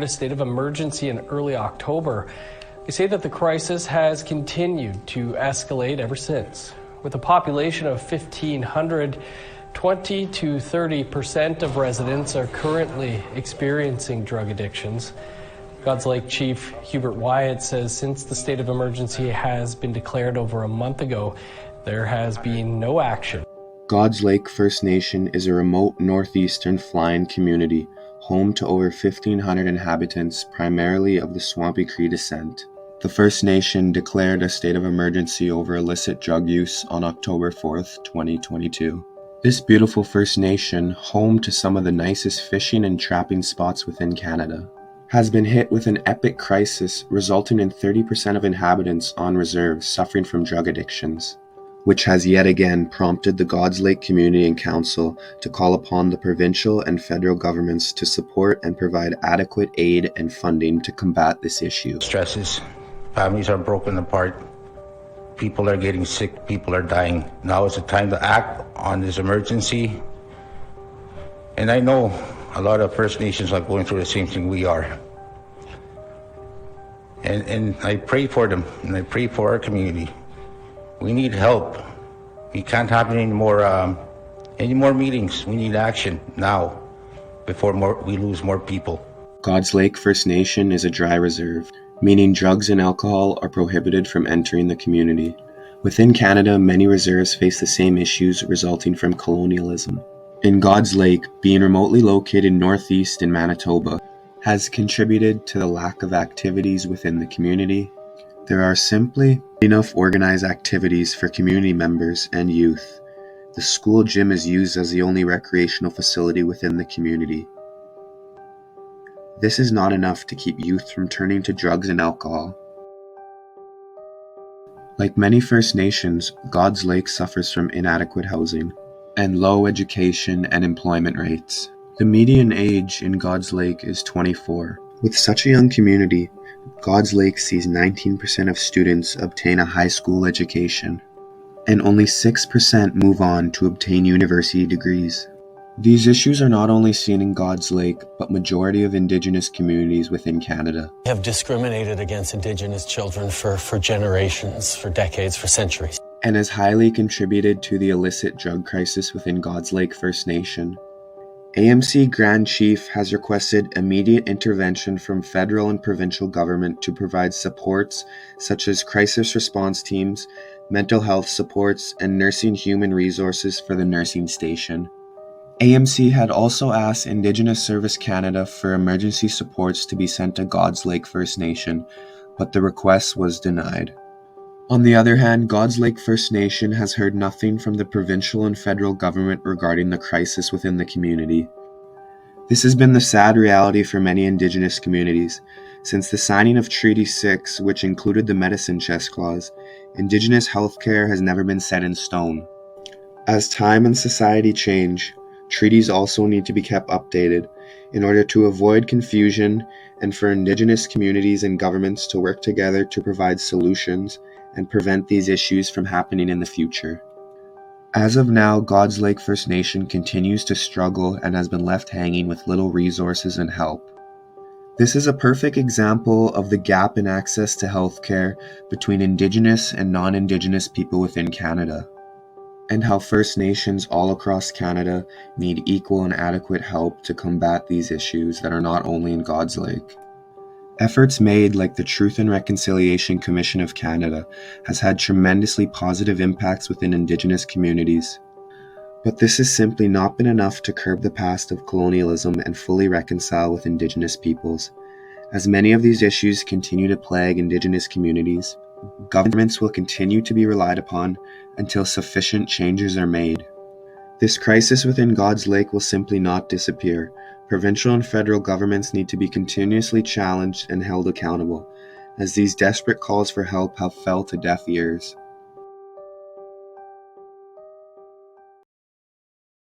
A state of emergency in early October. They say that the crisis has continued to escalate ever since. With a population of 1,500, 20 to 30% of residents are currently experiencing drug addictions. God's Lake Chief Hubert Wyatt says since the state of emergency has been declared over a month ago, there has been no action. God's Lake First Nation is a remote northeastern fly-in community home to over 1,500 inhabitants, primarily of the Swampy Cree descent. The First Nation declared a state of emergency over illicit drug use on October 4th, 2022. This beautiful First Nation, home to some of the nicest fishing and trapping spots within Canada, has been hit with an epic crisis resulting in 30% of inhabitants on reserve suffering from drug addictions, which has yet again prompted the God's Lake Community and Council to call upon the provincial and federal governments to support and provide adequate aid and funding to combat this issue. Stresses, families are broken apart, people are getting sick, people are dying. Now is the time to act on this emergency. And I know a lot of First Nations are going through the same thing we are. And I pray for them, and I pray for our community. We need help. We can't have any more meetings. We need action now before we lose more people. God's Lake First Nation is a dry reserve, meaning drugs and alcohol are prohibited from entering the community. Within Canada, many reserves face the same issues resulting from colonialism. In God's Lake, being remotely located northeast in Manitoba, has contributed to the lack of activities within the community. There are simply enough organized activities for community members and youth. The school gym is used as the only recreational facility within the community. This is not enough to keep youth from turning to drugs and alcohol. Like many First Nations, God's Lake suffers from inadequate housing and low education and employment rates. The median age in God's Lake is 24. With such a young community, God's Lake sees 19% of students obtain a high school education, and only 6% move on to obtain university degrees. These issues are not only seen in God's Lake, but majority of Indigenous communities within Canada. We have discriminated against Indigenous children for generations, for decades, for centuries. And has highly contributed to the illicit drug crisis within God's Lake First Nation. AMC Grand Chief has requested immediate intervention from federal and provincial government to provide supports such as crisis response teams, mental health supports, and nursing human resources for the nursing station. AMC had also asked Indigenous Service Canada for emergency supports to be sent to God's Lake First Nation, but the request was denied. On the other hand, God's Lake First Nation has heard nothing from the provincial and federal government regarding the crisis within the community. This has been the sad reality for many Indigenous communities. Since the signing of Treaty 6, which included the Medicine Chest Clause, Indigenous healthcare has never been set in stone. As time and society change, treaties also need to be kept updated in order to avoid confusion and for Indigenous communities and governments to work together to provide solutions and prevent these issues from happening in the future. As of now, God's Lake First Nation continues to struggle and has been left hanging with little resources and help. This is a perfect example of the gap in access to healthcare between Indigenous and non-Indigenous people within Canada, and how First Nations all across Canada need equal and adequate help to combat these issues that are not only in God's Lake. Efforts made like the Truth and Reconciliation Commission of Canada has had tremendously positive impacts within Indigenous communities. But this has simply not been enough to curb the past of colonialism and fully reconcile with Indigenous peoples. As many of these issues continue to plague Indigenous communities, governments will continue to be relied upon until sufficient changes are made. This crisis within God's Lake will simply not disappear. Provincial and federal governments need to be continuously challenged and held accountable, as these desperate calls for help have fell to deaf ears.